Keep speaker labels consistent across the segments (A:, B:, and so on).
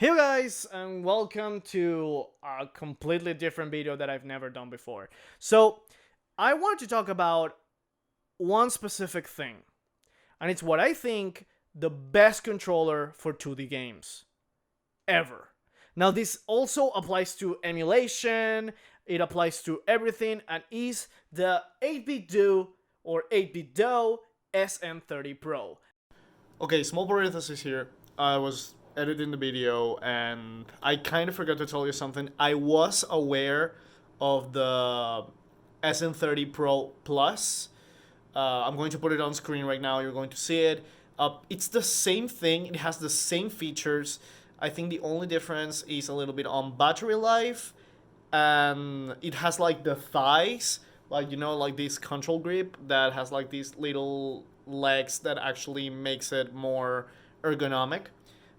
A: Hey guys, and welcome to a completely different video that I've never done before. So, I want to talk about one specific thing, and it's what I think the best controller for 2D games ever. Now, this also applies to emulation, it applies to everything, and is the 8bitDo or 8bitDo SN30 Pro. Okay, small parenthesis here. I was editing the video and I kind of forgot to tell you something. I was aware of the SN30 Pro Plus. I'm going to put it on screen right now. You're going to see it. It's the same thing. It has the same features. I think the only difference is a little bit on battery life, and it has like the thighs, like like this control grip that has like these little legs that actually makes it more ergonomic.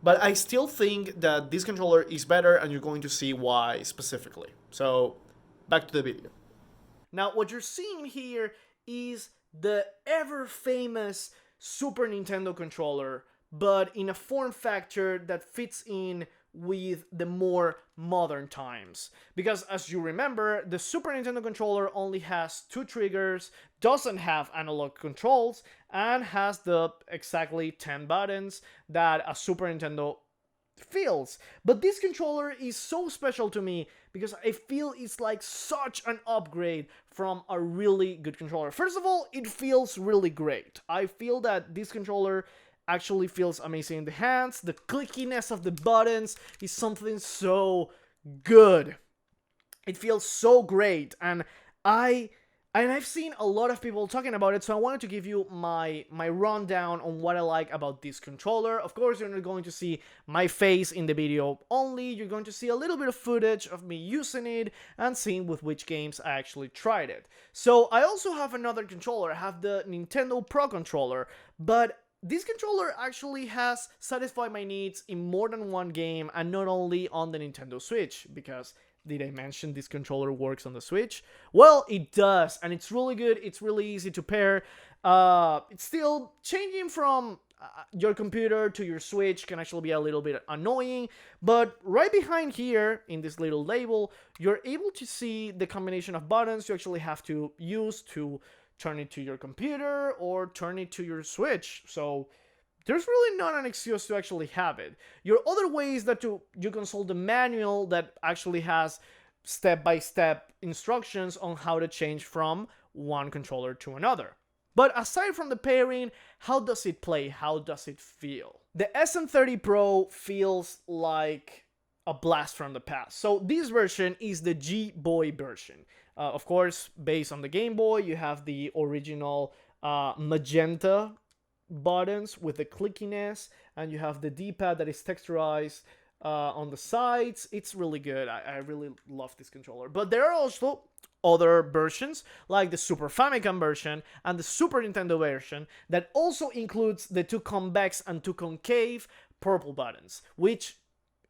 A: But I still think that this controller is better, and you're going to see why specifically. So, back to the video. Now, what you're seeing here is the ever famous Super Nintendo controller, but in a form factor that fits in with the more modern times. Because as you remember, the Super Nintendo controller only has 2 triggers, doesn't have analog controls, and has the exactly 10 buttons that a Super Nintendo feels. But this controller is so special to me because I feel it's like such an upgrade from a really good controller. First of all, it feels really great. I feel that this controller actually feels amazing in the hands. The clickiness of the buttons is something so good. It feels so great, and I've seen a lot of people talking about it, so I wanted to give you my rundown on what I like about this controller. Of course, you're not going to see my face in the video only. You're going to see a little bit of footage of me using it and seeing with which games I actually tried it. So I also have another controller. I have the Nintendo Pro controller, but this controller actually has satisfied my needs in more than one game, and not only on the Nintendo Switch, because did I mention this controller works on the Switch? Well, it does, and it's really good. It's really easy to pair. It's still changing from your computer to your Switch can actually be a little bit annoying, but right behind here in this little label, you're able to see the combination of buttons you actually have to use to turn it to your computer or turn it to your Switch. So there's really not an excuse to actually have it. Your other way is that you consult the manual that actually has step-by-step instructions on how to change from one controller to another. But aside from the pairing, how does it play? How does it feel? The SN30 Pro feels like a blast from the past. So this version is the G-Boy version. Of course, based on the Game Boy, you have the original magenta buttons with the clickiness, and you have the D-pad that is texturized on the sides. It's really good. I really love this controller. But there are also other versions, like the Super Famicom version and the Super Nintendo version, that also includes the 2 convex and 2 concave purple buttons, which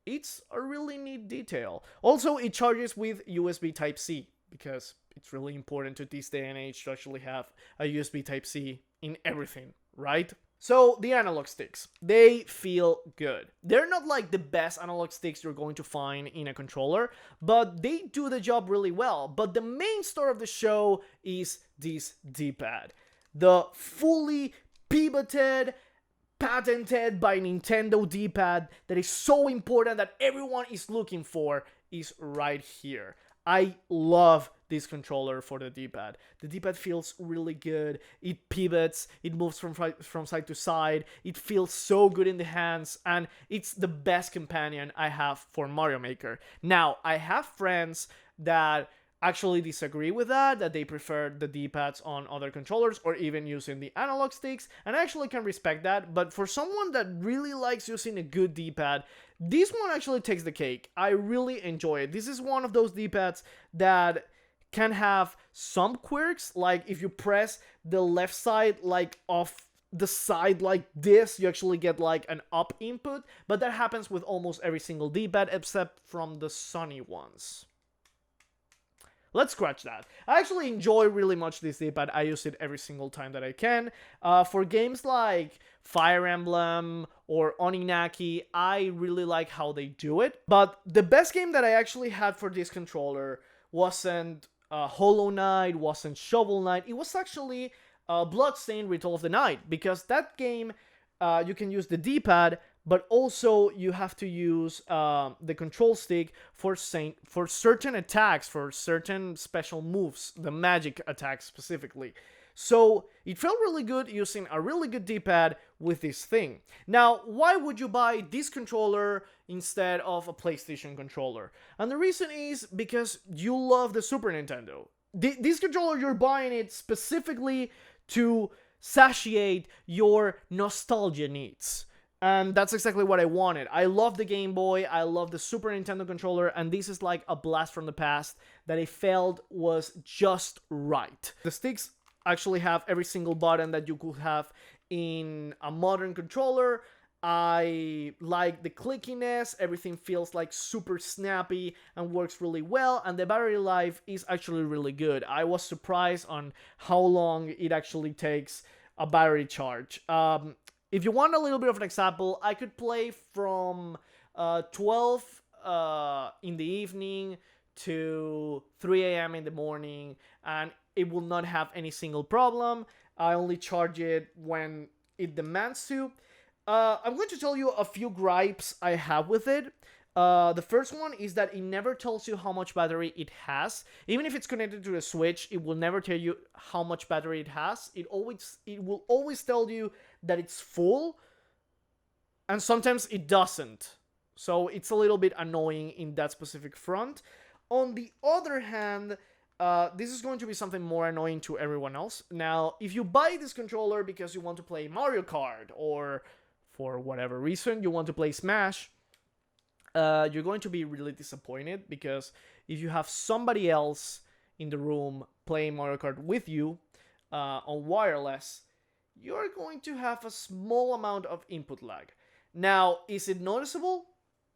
A: it's a really neat detail. Also, it charges with USB Type-C, because it's really important to this day and age to actually have a USB Type-C in everything, right? So the analog sticks, they feel good. They're not like the best analog sticks you're going to find in a controller, but they do the job really well. But the main star of the show is this D-pad. The fully pivoted, patented by Nintendo D-pad that is so important that everyone is looking for is right here. I love this controller for the D-pad. The D-pad feels really good. It pivots, it moves from side to side. It feels so good in the hands, and it's the best companion I have for Mario Maker. Now, I have friends that actually disagree with that they prefer the D-pads on other controllers or even using the analog sticks, and I actually can respect that. But for someone that really likes using a good D-pad, this one actually takes the cake. I really enjoy it. This is one of those D-pads that can have some quirks, like if you press the left side like off the side like this, you actually get like an up input, but that happens with almost every single D-pad except from the Sony ones. Let's scratch that. I actually enjoy really much this D-pad. I use it every single time that I can. For games like Fire Emblem or Oninaki, I really like how they do it. But the best game that I actually had for this controller wasn't Hollow Knight, wasn't Shovel Knight. It was actually Bloodstained Ritual of the Night, because that game, you can use the D-pad, but also you have to use the control stick for certain attacks, for certain special moves, the magic attacks specifically. So it felt really good using a really good D-pad with this thing. Now, why would you buy this controller instead of a PlayStation controller? And the reason is because you love the Super Nintendo. This controller, you're buying it specifically to satiate your nostalgia needs. And that's exactly what I wanted. I love the Game Boy, I love the Super Nintendo controller, and this is like a blast from the past that I felt was just right. The sticks actually have every single button that you could have in a modern controller. I like the clickiness, everything feels like super snappy and works really well, and the battery life is actually really good. I was surprised on how long it actually takes a battery charge. If you want a little bit of an example, I could play from 12 in the evening to 3 a.m. in the morning, and it will not have any single problem. I only charge it when it demands to. I'm going to tell you a few gripes I have with it. The first one is that it never tells you how much battery it has. Even if it's connected to the Switch, it will never tell you how much battery it has. It will always tell you that it's full, and sometimes it doesn't. So it's a little bit annoying in that specific front. On the other hand, this is going to be something more annoying to everyone else. Now, if you buy this controller because you want to play Mario Kart, or for whatever reason you want to play Smash, you're going to be really disappointed, because if you have somebody else in the room playing Mario Kart with you on wireless, you're going to have a small amount of input lag. Now, is it noticeable?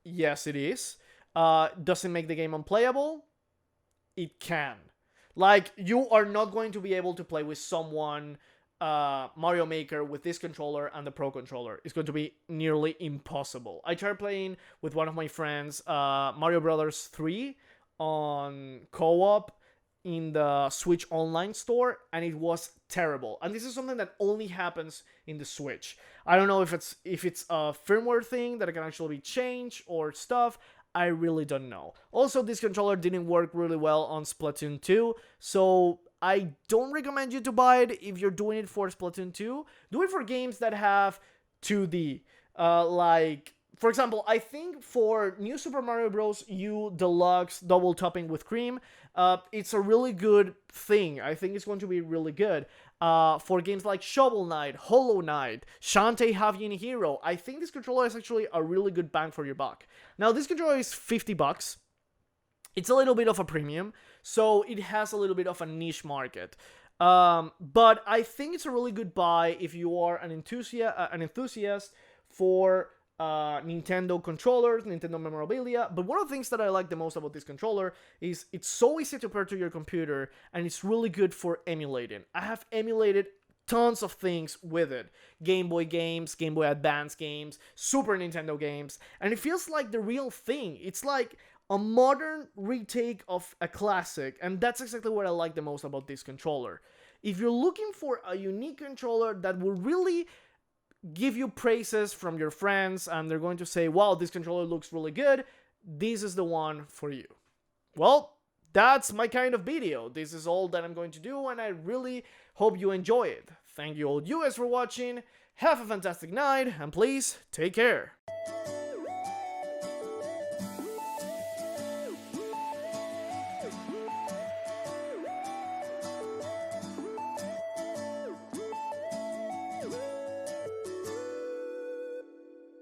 A: Yes, it is. Does it make the game unplayable? It can. Like, you are not going to be able to play with someone Mario Maker with this controller and the Pro controller. It's going to be nearly impossible. I tried playing with one of my friends Mario Brothers 3 on co-op in the Switch Online store, and it was terrible. And this is something that only happens in the Switch. I don't know if it's a firmware thing that can actually be changed or stuff. I really don't know. Also, this controller didn't work really well on Splatoon 2, so I don't recommend you to buy it if you're doing it for Splatoon 2. Do it for games that have 2D. Like, for example, I think for New Super Mario Bros. U Deluxe Double Topping with Cream, it's a really good thing. I think it's going to be really good. For games like Shovel Knight, Hollow Knight, Shantae Havian Hero, I think this controller is actually a really good bang for your buck. Now, this controller is $50. It's a little bit of a premium, so it has a little bit of a niche market. But I think it's a really good buy if you are an enthusiast for Nintendo controllers, Nintendo memorabilia. But one of the things that I like the most about this controller is it's so easy to pair to your computer, and it's really good for emulating. I have emulated tons of things with it. Game Boy games, Game Boy Advance games, Super Nintendo games, and it feels like the real thing. It's like a modern retake of a classic, and that's exactly what I like the most about this controller. If you're looking for a unique controller that will really give you praises from your friends, and they're going to say, wow, this controller looks really good, this is the one for you. Well, that's my kind of video. This is all that I'm going to do, and I really hope you enjoy it. Thank you all you guys for watching. Have a fantastic night, and please take care.